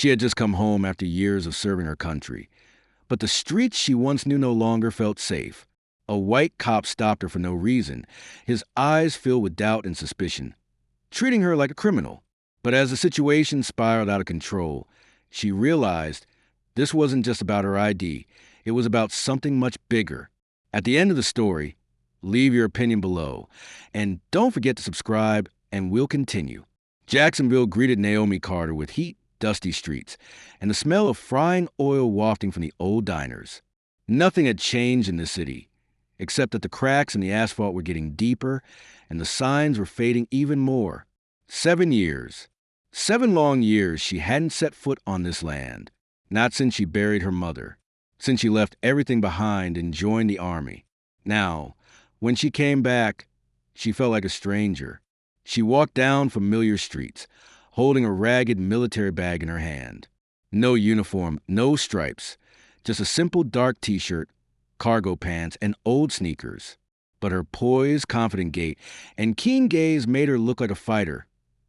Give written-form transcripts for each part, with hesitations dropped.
She had just come home after years of serving her country. But the streets she once knew no longer felt safe. A white cop stopped her for no reason, his eyes filled with doubt and suspicion, treating her like a criminal. But as the situation spiraled out of control, she realized this wasn't just about her ID. It was about something much bigger. At the end of the story, leave your opinion below. And don't forget to subscribe, and we'll continue. Jacksonville greeted Naomi Carter with heat, dusty streets, and the smell of frying oil wafting from the old diners. Nothing had changed in the city, except that the cracks in the asphalt were getting deeper and the signs were fading even more. 7 years. 7 long years she hadn't set foot on this land. Not since she buried her mother. Since she left everything behind and joined the army. Now, when she came back, she felt like a stranger. She walked down familiar streets, holding a ragged military bag in her hand. No uniform, no stripes, just a simple dark t-shirt, cargo pants, and old sneakers. But her poised, confident gait and keen gaze made her look like a fighter,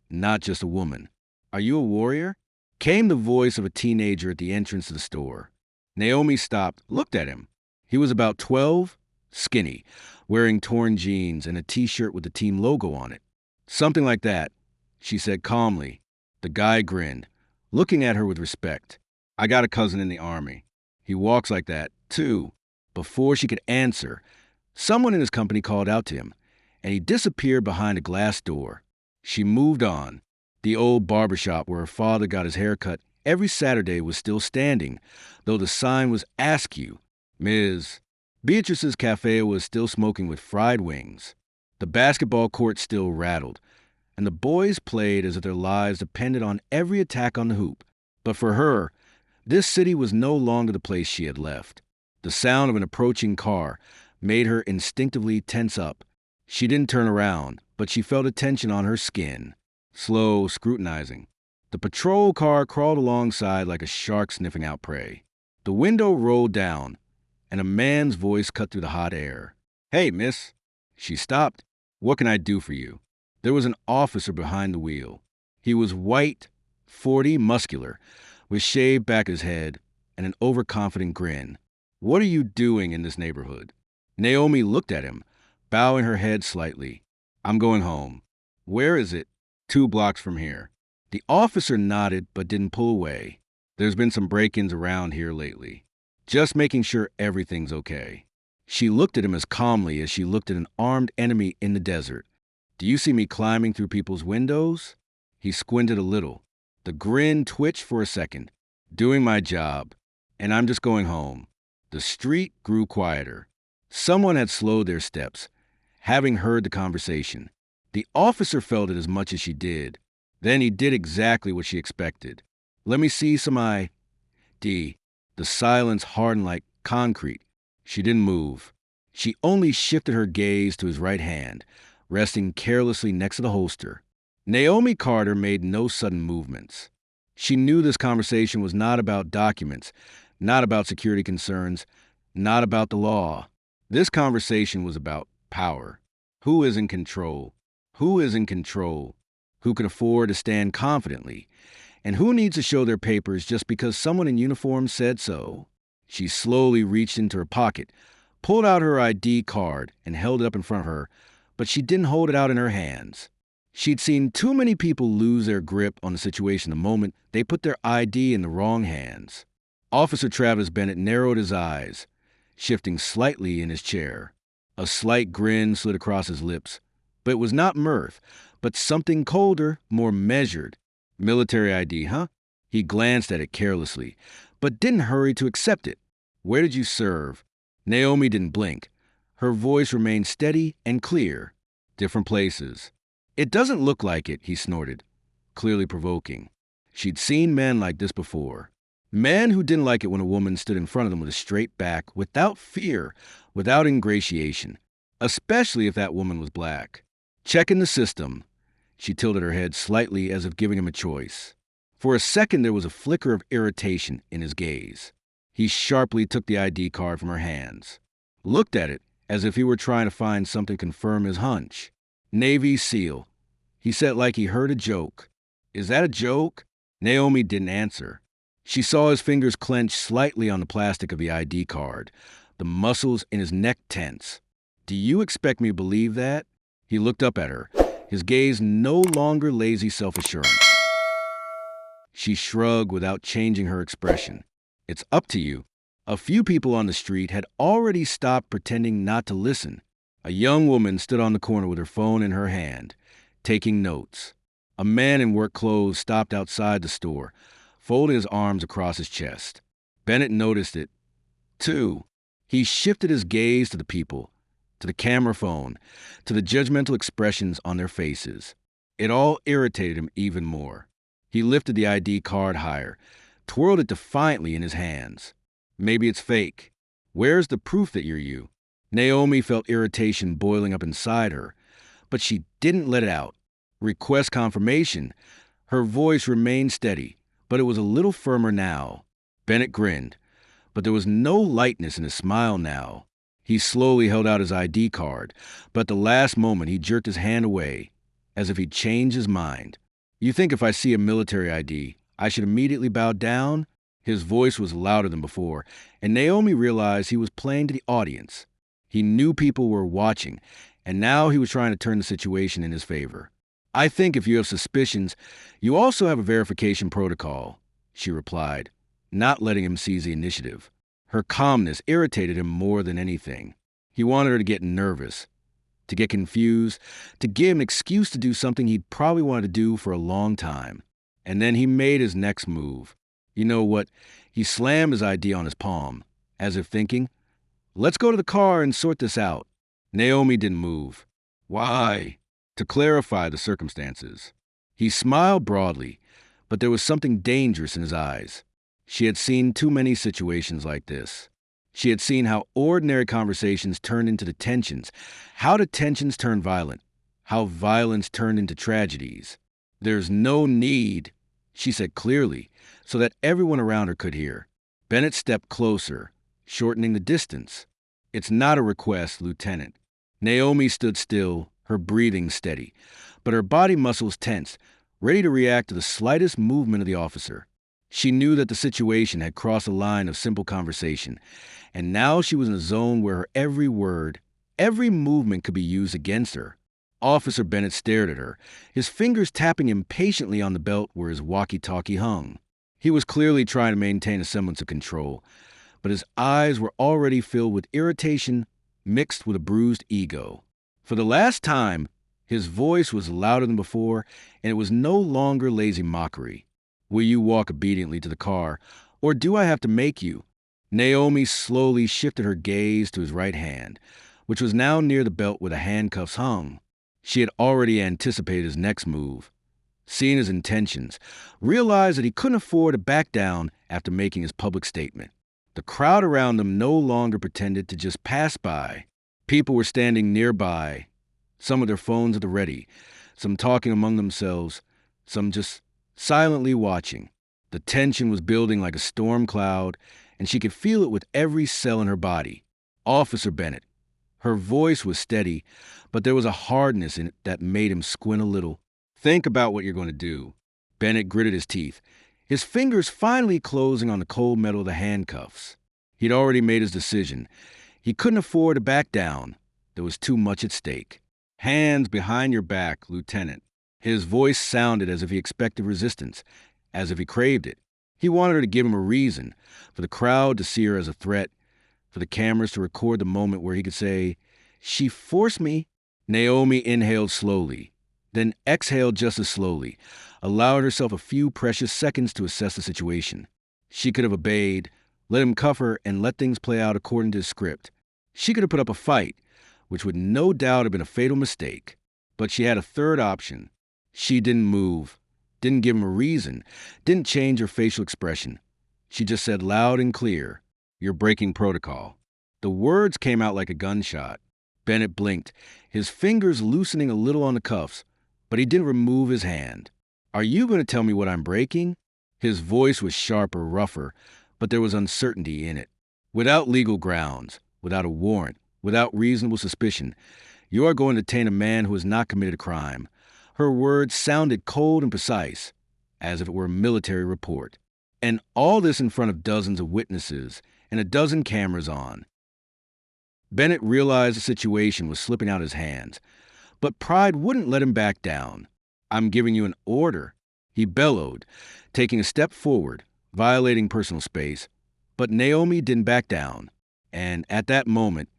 not just a woman. "Are you a warrior?" came the voice of a teenager at the entrance to the store. Naomi stopped, looked at him. He was about 12, skinny, wearing torn jeans and a t-shirt with the team logo on it. "Something like that," she said calmly. The guy grinned, looking at her with respect. "I got a cousin in the army. He walks like that, too." Before she could answer, someone in his company called out to him, and he disappeared behind a glass door. She moved on. The old barbershop where her father got his hair cut every Saturday was still standing, though the sign was Askew. Ms. Beatrice's cafe was still smoking with fried wings. The basketball court still rattled, and the boys played as if their lives depended on every attack on the hoop. But for her, this city was no longer the place she had left. The sound of an approaching car made her instinctively tense up. She didn't turn around, but she felt a tension on her skin. Slow, scrutinizing. The patrol car crawled alongside like a shark sniffing out prey. The window rolled down, and a man's voice cut through the hot air. "Hey, miss." She stopped. "What can I do for you?" There was an officer behind the wheel. He was white, 40, muscular, with shaved back of his head and an overconfident grin. "What are you doing in this neighborhood?" Naomi looked at him, bowing her head slightly. "I'm going home." "Where is it?" "2 blocks from here." The officer nodded but didn't pull away. "There's been some break-ins around here lately. Just making sure everything's okay." She looked at him as calmly as she looked at an armed enemy in the desert. "Do you see me climbing through people's windows?" He squinted a little. The grin twitched for a second. "Doing my job. And I'm just going home." The street grew quieter. Someone had slowed their steps, having heard the conversation. The officer felt it as much as she did. Then he did exactly what she expected. "Let me see some ID." The silence hardened like concrete. She didn't move. She only shifted her gaze to his right hand, resting carelessly next to the holster. Naomi Carter made no sudden movements. She knew this conversation was not about documents, not about security concerns, not about the law. This conversation was about power. Who is in control? Who is in control? Who can afford to stand confidently? And who needs to show their papers just because someone in uniform said so? She slowly reached into her pocket, pulled out her ID card, and held it up in front of her, but she didn't hold it out in her hands. She'd seen too many people lose their grip on the situation the moment they put their ID in the wrong hands. Officer Travis Bennett narrowed his eyes, shifting slightly in his chair. A slight grin slid across his lips, but it was not mirth, but something colder, more measured. "Military ID, huh?" He glanced at it carelessly, but didn't hurry to accept it. "Where did you serve?" Naomi didn't blink. Her voice remained steady and clear. "Different places." "It doesn't look like it," he snorted, clearly provoking. She'd seen men like this before. Men who didn't like it when a woman stood in front of them with a straight back, without fear, without ingratiation, especially if that woman was black. "Checking the system." She tilted her head slightly as if giving him a choice. For a second there was a flicker of irritation in his gaze. He sharply took the ID card from her hands, looked at it as if he were trying to find something to confirm his hunch. "Navy SEAL," he said like he heard a joke. "Is that a joke?" Naomi didn't answer. She saw his fingers clench slightly on the plastic of the ID card, the muscles in his neck tense. "Do you expect me to believe that?" He looked up at her, his gaze no longer lazy self-assurance. She shrugged without changing her expression. "It's up to you." A few people on the street had already stopped pretending not to listen. A young woman stood on the corner with her phone in her hand, taking notes. A man in work clothes stopped outside the store, folding his arms across his chest. Bennett noticed it, too. He shifted his gaze to the people, to the camera phone, to the judgmental expressions on their faces. It all irritated him even more. He lifted the ID card higher, twirled it defiantly in his hands. "Maybe it's fake. Where's the proof that you're you?" Naomi felt irritation boiling up inside her, but she didn't let it out. "Request confirmation." Her voice remained steady, but it was a little firmer now. Bennett grinned, but there was no lightness in his smile now. He slowly held out his ID card, but at the last moment he jerked his hand away, as if he'd changed his mind. "You think if I see a military ID, I should immediately bow down?" His voice was louder than before, and Naomi realized he was playing to the audience. He knew people were watching, and now he was trying to turn the situation in his favor. "I think if you have suspicions, you also have a verification protocol," she replied, not letting him seize the initiative. Her calmness irritated him more than anything. He wanted her to get nervous, to get confused, to give an excuse to do something he'd probably wanted to do for a long time. And then he made his next move. You know what? He slammed his ID on his palm, as if thinking, "Let's go to the car and sort this out." Naomi didn't move. "Why?" To clarify the circumstances. He smiled broadly, but there was something dangerous in his eyes. She had seen too many situations like this. She had seen how ordinary conversations turned into the tensions, how the tensions turned violent, how violence turned into tragedies. "There's no need," she said clearly, so that everyone around her could hear. Bennett stepped closer, shortening the distance. "It's not a request, Lieutenant." Naomi stood still, her breathing steady, but her body muscles tensed, ready to react to the slightest movement of the officer. She knew that the situation had crossed a line of simple conversation, and now she was in a zone where her every word, every movement could be used against her. Officer Bennett stared at her, his fingers tapping impatiently on the belt where his walkie-talkie hung. He was clearly trying to maintain a semblance of control, but his eyes were already filled with irritation mixed with a bruised ego. For the last time, his voice was louder than before, and it was no longer lazy mockery. "Will you walk obediently to the car, or do I have to make you?" Naomi slowly shifted her gaze to his right hand, which was now near the belt where the handcuffs hung. She had already anticipated his next move, seen his intentions, realized that he couldn't afford to back down after making his public statement. The crowd around them no longer pretended to just pass by. People were standing nearby, some with their phones at the ready, some talking among themselves, some just silently watching. The tension was building like a storm cloud, and she could feel it with every cell in her body. "Officer Bennett." Her voice was steady, but there was a hardness in it that made him squint a little. "Think about what you're going to do." Bennett gritted his teeth, his fingers finally closing on the cold metal of the handcuffs. He'd already made his decision. He couldn't afford to back down. There was too much at stake. "Hands behind your back, Lieutenant." His voice sounded as if he expected resistance, as if he craved it. He wanted her to give him a reason, for the crowd to see her as a threat, for the cameras to record the moment where he could say, "She forced me." Naomi inhaled slowly, then exhaled just as slowly, allowed herself a few precious seconds to assess the situation. She could have obeyed, let him cuff her, and let things play out according to his script. She could have put up a fight, which would no doubt have been a fatal mistake. But she had a third option. She didn't move, didn't give him a reason, didn't change her facial expression. She just said loud and clear, "You're breaking protocol." The words came out like a gunshot. Bennett blinked, his fingers loosening a little on the cuffs, but he didn't remove his hand. "Are you going to tell me what I'm breaking?" His voice was sharper, rougher, but there was uncertainty in it. "Without legal grounds, without a warrant, without reasonable suspicion, you are going to detain a man who has not committed a crime." Her words sounded cold and precise, as if it were a military report. And all this in front of dozens of witnesses and a dozen cameras on. Bennett realized the situation was slipping out his hands, but pride wouldn't let him back down. "I'm giving you an order," he bellowed, taking a step forward, violating personal space. But Naomi didn't back down. And at that moment,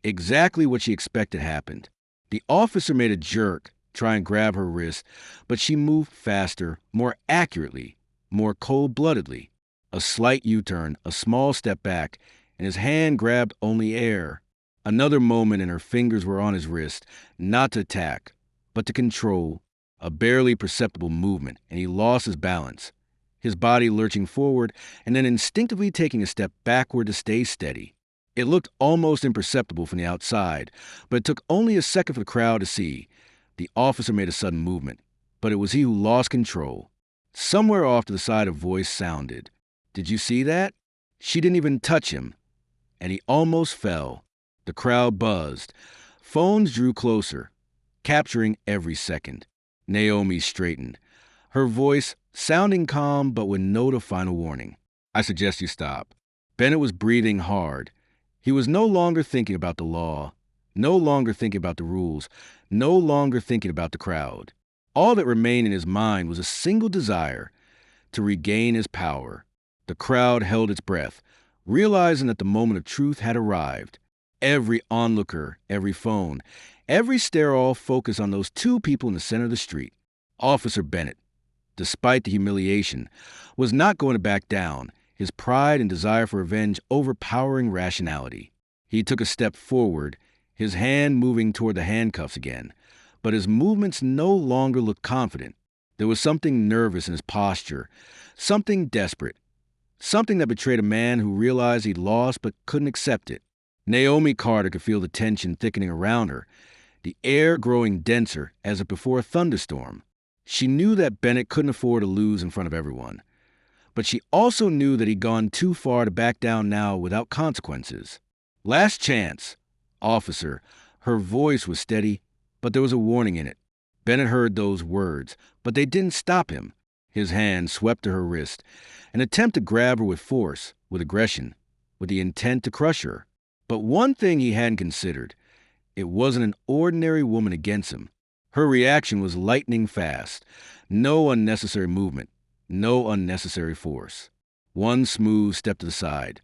exactly what she expected happened. The officer made a jerk, try and grab her wrist, but she moved faster, more accurately, more cold-bloodedly. A slight U-turn, a small step back, and his hand grabbed only air. Another moment and her fingers were on his wrist, not to attack, but to control. A barely perceptible movement, and he lost his balance, his body lurching forward and then instinctively taking a step backward to stay steady. It looked almost imperceptible from the outside, but it took only a second for the crowd to see. The officer made a sudden movement, but it was he who lost control. Somewhere off to the side a voice sounded. "Did you see that?" She didn't even touch him, and he almost fell. The crowd buzzed. Phones drew closer, capturing every second. Naomi straightened, her voice sounding calm but with note of final warning. "I suggest you stop." Bennett was breathing hard. He was no longer thinking about the law, no longer thinking about the rules, no longer thinking about the crowd. All that remained in his mind was a single desire: to regain his power. The crowd held its breath, realizing that the moment of truth had arrived. Every onlooker, every phone, every stare all focused on those two people in the center of the street. Officer Bennett, despite the humiliation, was not going to back down, his pride and desire for revenge overpowering rationality. He took a step forward, his hand moving toward the handcuffs again, but his movements no longer looked confident. There was something nervous in his posture, something desperate, something that betrayed a man who realized he'd lost but couldn't accept it. Naomi Carter could feel the tension thickening around her, the air growing denser as if before a thunderstorm. She knew that Bennett couldn't afford to lose in front of everyone, but she also knew that he'd gone too far to back down now without consequences. "Last chance, officer." Her voice was steady, but there was a warning in it. Bennett heard those words, but they didn't stop him. His hand swept to her wrist, an attempt to grab her with force, with aggression, with the intent to crush her. But one thing he hadn't considered: it wasn't an ordinary woman against him. Her reaction was lightning fast. No unnecessary movement, no unnecessary force. One smooth step to the side,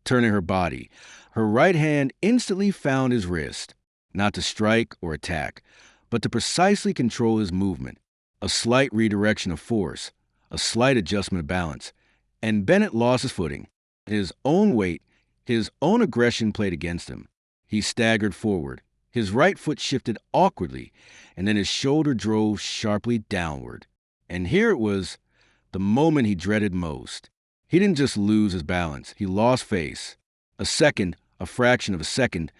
turning her body. Her right hand instantly found his wrist, not to strike or attack, but to precisely control his movement. A slight redirection of force, a slight adjustment of balance, and Bennett lost his footing. His own weight, his own aggression played against him. He staggered forward. His right foot shifted awkwardly, and then his shoulder drove sharply downward. And here it was, the moment he dreaded most. He didn't just lose his balance, he lost face. A second, a fraction of a second,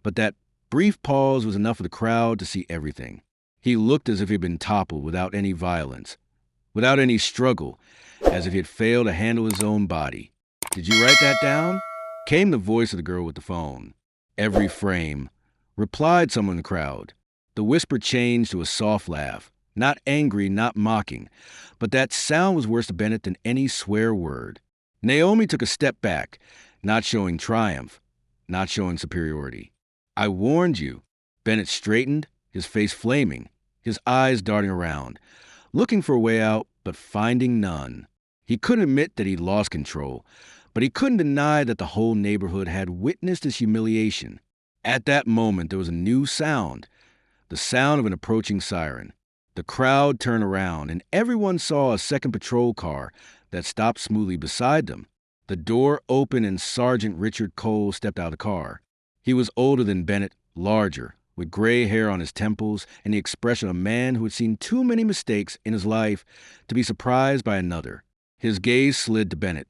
but that brief pause was enough for the crowd to see everything. He looked as if he had been toppled without any violence, without any struggle, as if he had failed to handle his own body. "Did you write that down?" Came the voice of the girl with the phone. "Every frame," replied someone in the crowd. The whisper changed to a soft laugh, not angry, not mocking, but that sound was worse to Bennett than any swear word. Naomi took a step back, not showing triumph, not showing superiority. "I warned you." Bennett straightened, his face flaming, his eyes darting around, looking for a way out, but finding none. He couldn't admit that he'd lost control, but he couldn't deny that the whole neighborhood had witnessed his humiliation. At that moment, there was a new sound, the sound of an approaching siren. The crowd turned around, and everyone saw a second patrol car that stopped smoothly beside them. The door opened, and Sergeant Richard Cole stepped out of the car. He was older than Bennett, larger, with gray hair on his temples and the expression of a man who had seen too many mistakes in his life to be surprised by another. His gaze slid to Bennett,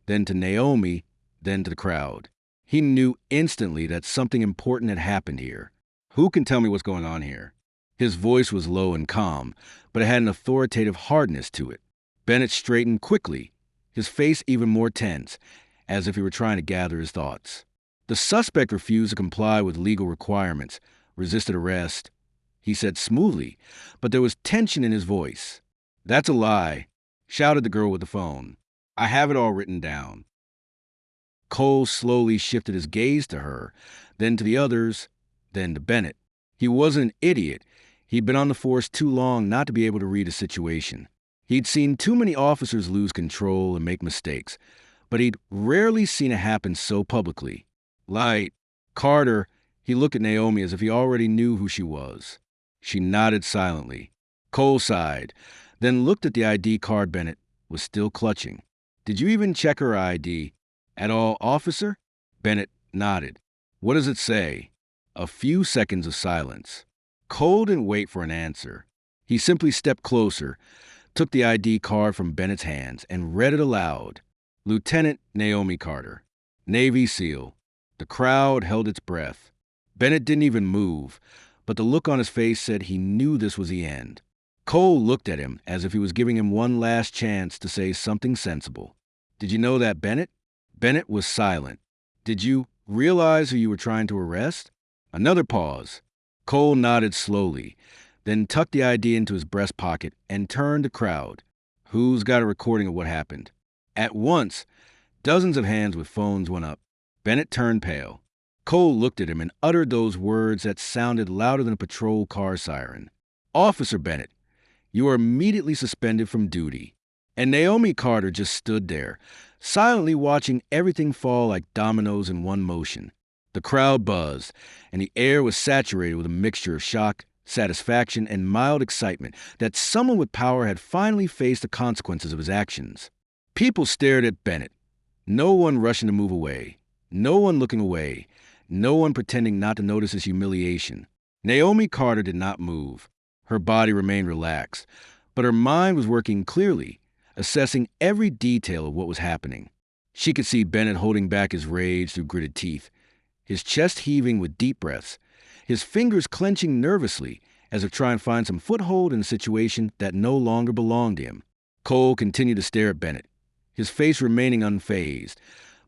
then to Naomi, then to the crowd. He knew instantly that something important had happened here. "Who can tell me what's going on here?" His voice was low and calm, but it had an authoritative hardness to it. Bennett straightened quickly, his face even more tense, as if he were trying to gather his thoughts. The suspect refused to comply with legal requirements, resisted arrest. He said smoothly, but there was tension in his voice. "That's a lie." shouted the girl with the phone. "I have it all written down." Cole slowly shifted his gaze to her, then to the others, then to Bennett. He wasn't an idiot. He'd been on the force too long not to be able to read a situation. He'd seen too many officers lose control and make mistakes, but he'd rarely seen it happen so publicly. Like Carter, he looked at Naomi as if he already knew who she was. She nodded silently. Cole sighed, then looked at the ID card Bennett was still clutching. "Did you even check her ID at all, officer?" Bennett nodded. "What does it say?" A few seconds of silence. Cole didn't wait for an answer. He simply stepped closer, took the ID card from Bennett's hands, and read it aloud. "Lieutenant Naomi Carter, Navy SEAL." The crowd held its breath. Bennett didn't even move, but the look on his face said he knew this was the end. Cole looked at him as if he was giving him one last chance to say something sensible. "Did you know that, Bennett?" Bennett was silent. "Did you realize who you were trying to arrest?" Another pause. Cole nodded slowly, then tucked the ID into his breast pocket and turned to crowd. "Who's got a recording of what happened?" At once, dozens of hands with phones went up. Bennett turned pale. Cole looked at him and uttered those words that sounded louder than a patrol car siren. "Officer Bennett, you are immediately suspended from duty." And Naomi Carter just stood there, silently watching everything fall like dominoes in one motion. The crowd buzzed, and the air was saturated with a mixture of shock, satisfaction, and mild excitement that someone with power had finally faced the consequences of his actions. People stared at Bennett, no one rushing to move away, no one looking away, no one pretending not to notice his humiliation. Naomi Carter did not move. Her body remained relaxed, but her mind was working clearly, assessing every detail of what was happening. She could see Bennett holding back his rage through gritted teeth, his chest heaving with deep breaths, his fingers clenching nervously as if trying to find some foothold in a situation that no longer belonged to him. Cole continued to stare at Bennett, his face remaining unfazed,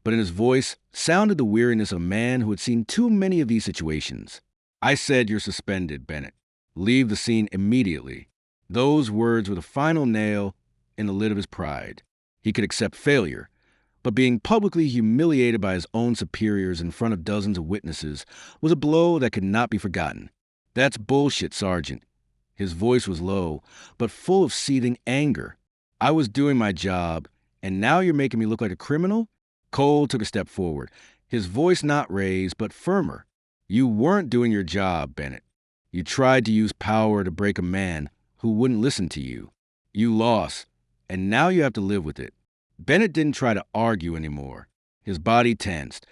but in his voice sounded the weariness of a man who had seen too many of these situations. "I said you're suspended, Bennett. Leave the scene immediately." Those words were the final nail in the lid of his pride. He could accept failure, but being publicly humiliated by his own superiors in front of dozens of witnesses was a blow that could not be forgotten. "That's bullshit, Sergeant." His voice was low, but full of seething anger. "I was doing my job, and now you're making me look like a criminal?" Cole took a step forward, his voice not raised, but firmer. "You weren't doing your job, Bennett. You tried to use power to break a man who wouldn't listen to you. You lost, and now you have to live with it." Bennett didn't try to argue anymore. His body tensed,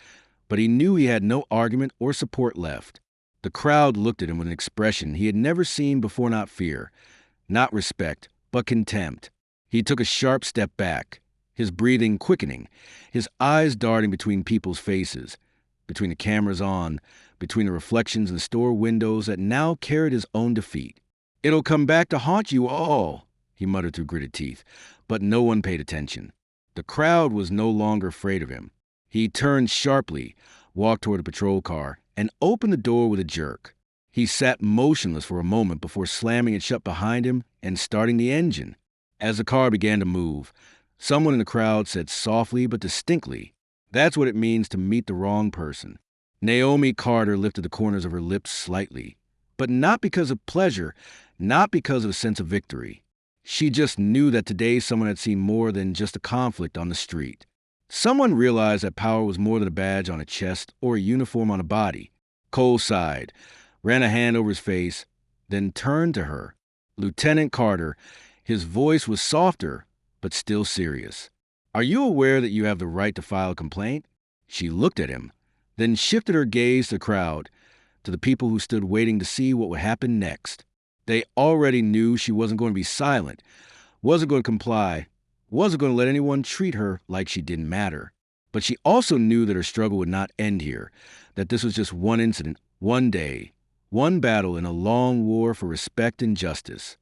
but he knew he had no argument or support left. The crowd looked at him with an expression he had never seen before, not fear, not respect, but contempt. He took a sharp step back, his breathing quickening, his eyes darting between people's faces, between the cameras on, between the reflections in the store windows that now carried his own defeat. "It'll come back to haunt you all," he muttered through gritted teeth, but no one paid attention. The crowd was no longer afraid of him. He turned sharply, walked toward a patrol car, and opened the door with a jerk. He sat motionless for a moment before slamming it shut behind him and starting the engine. As the car began to move, someone in the crowd said softly but distinctly, "That's what it means to meet the wrong person." Naomi Carter lifted the corners of her lips slightly, but not because of pleasure, not because of a sense of victory. She just knew that today someone had seen more than just a conflict on the street. Someone realized that power was more than a badge on a chest or a uniform on a body. Cole sighed, ran a hand over his face, then turned to her. "Lieutenant Carter," his voice was softer, but still serious. "Are you aware that you have the right to file a complaint?" She looked at him, then shifted her gaze to the crowd, to the people who stood waiting to see what would happen next. They already knew she wasn't going to be silent, wasn't going to comply, wasn't going to let anyone treat her like she didn't matter. But she also knew that her struggle would not end here, that this was just one incident, one day, one battle in a long war for respect and justice.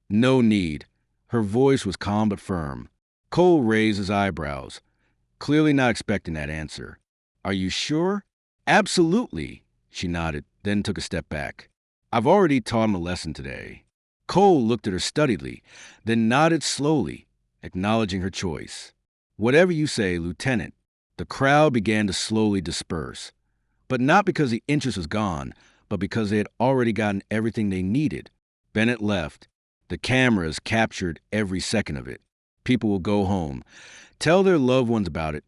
"No need." Her voice was calm but firm. Cole raised his eyebrows, clearly not expecting that answer. "Are you sure?" "Absolutely," she nodded, then took a step back. "I've already taught him a lesson today." Cole looked at her studiedly, then nodded slowly, acknowledging her choice. "Whatever you say, Lieutenant." The crowd began to slowly disperse, but not because the interest was gone, but because they had already gotten everything they needed. Bennett left. The cameras captured every second of it. People will go home, tell their loved ones about it,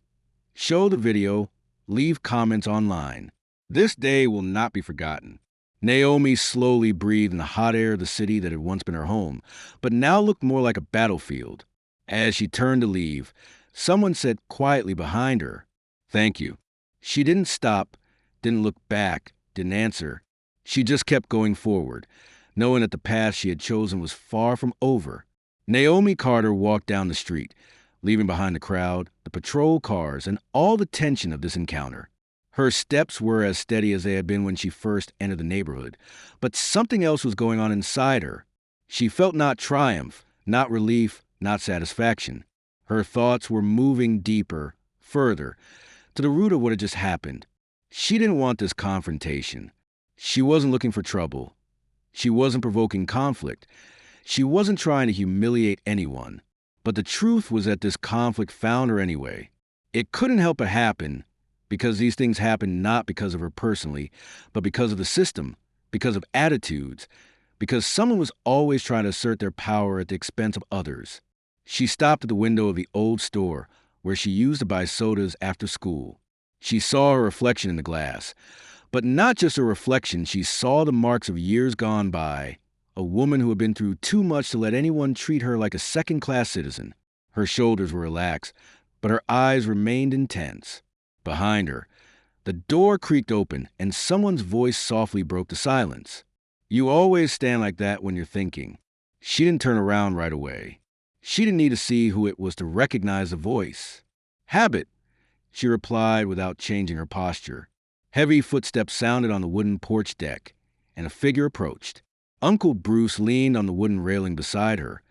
show the video, leave comments online. This day will not be forgotten. Naomi slowly breathed in the hot air of the city that had once been her home, but now looked more like a battlefield. As she turned to leave, someone said quietly behind her, "Thank you." She didn't stop, didn't look back, didn't answer. She just kept going forward, knowing that the path she had chosen was far from over. Naomi Carter walked down the street, leaving behind the crowd, the patrol cars, and all the tension of this encounter. Her steps were as steady as they had been when she first entered the neighborhood, but something else was going on inside her. She felt not triumph, not relief, not satisfaction. Her thoughts were moving deeper, further, to the root of what had just happened. She didn't want this confrontation. She wasn't looking for trouble. She wasn't provoking conflict. She wasn't trying to humiliate anyone. But the truth was that this conflict found her anyway. It couldn't help but happen, because these things happened not because of her personally, but because of the system, because of attitudes, because someone was always trying to assert their power at the expense of others. She stopped at the window of the old store where she used to buy sodas after school. She saw her reflection in the glass. But not just a reflection, she saw the marks of years gone by, a woman who had been through too much to let anyone treat her like a second-class citizen. Her shoulders were relaxed, but her eyes remained intense. Behind her, the door creaked open, and someone's voice softly broke the silence. "You always stand like that when you're thinking." She didn't turn around right away. She didn't need to see who it was to recognize the voice. "Habit," she replied without changing her posture. Heavy footsteps sounded on the wooden porch deck, and a figure approached. Uncle Bruce leaned on the wooden railing beside her,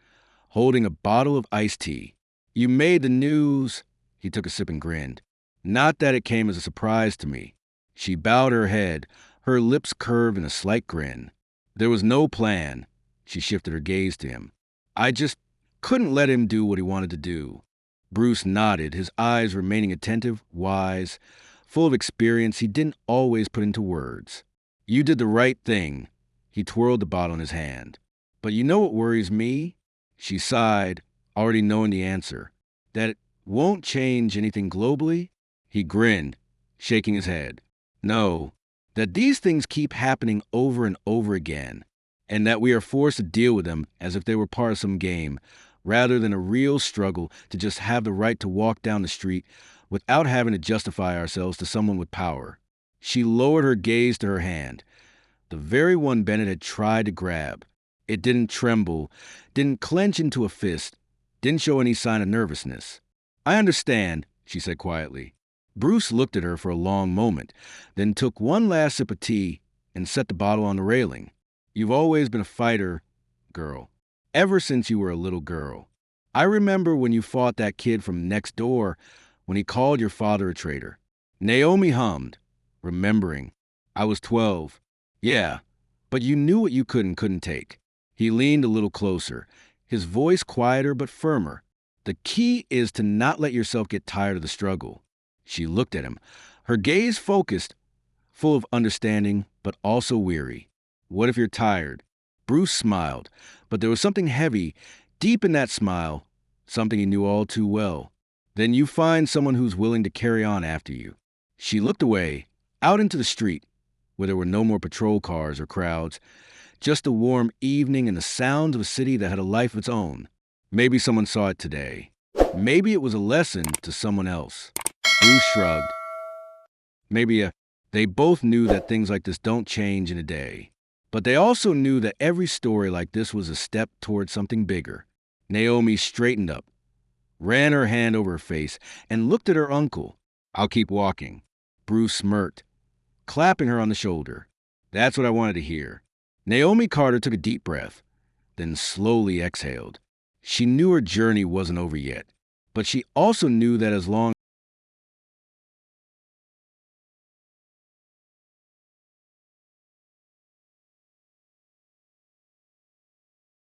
holding a bottle of iced tea. "You made the news." He took a sip and grinned. "Not that it came as a surprise to me." She bowed her head, her lips curved in a slight grin. "There was no plan." She shifted her gaze to him. "I just couldn't let him do what he wanted to do." Bruce nodded, his eyes remaining attentive, wise, full of experience he didn't always put into words. "You did the right thing." He twirled the bottle in his hand. "But you know what worries me?" She sighed, already knowing the answer. "That it won't change anything globally?" He grinned, shaking his head. "No, that these things keep happening over and over again, and that we are forced to deal with them as if they were part of some game, rather than a real struggle to just have the right to walk down the street without having to justify ourselves to someone with power." She lowered her gaze to her hand, the very one Bennett had tried to grab. It didn't tremble, didn't clench into a fist, didn't show any sign of nervousness. "I understand," she said quietly. Bruce looked at her for a long moment, then took one last sip of tea and set the bottle on the railing. "You've always been a fighter, girl, ever since you were a little girl. I remember when you fought that kid from next door when he called your father a traitor." Naomi hummed, remembering. "I was 12. Yeah, but you knew what you could and couldn't take." He leaned a little closer, his voice quieter but firmer. "The key is to not let yourself get tired of the struggle." She looked at him, her gaze focused, full of understanding but also weary. "What if you're tired?" Bruce smiled, but there was something heavy, deep in that smile, something he knew all too well. "Then you find someone who's willing to carry on after you." She looked away, out into the street, where there were no more patrol cars or crowds, just a warm evening and the sounds of a city that had a life of its own. Maybe someone saw it today. Maybe it was a lesson to someone else. Bruce shrugged. Maybe they both knew that things like this don't change in a day. But they also knew that every story like this was a step towards something bigger. Naomi straightened up, ran her hand over her face, and looked at her uncle. "I'll keep walking." Bruce smirked, clapping her on the shoulder. "That's what I wanted to hear." Naomi Carter took a deep breath, then slowly exhaled. She knew her journey wasn't over yet, but she also knew that as long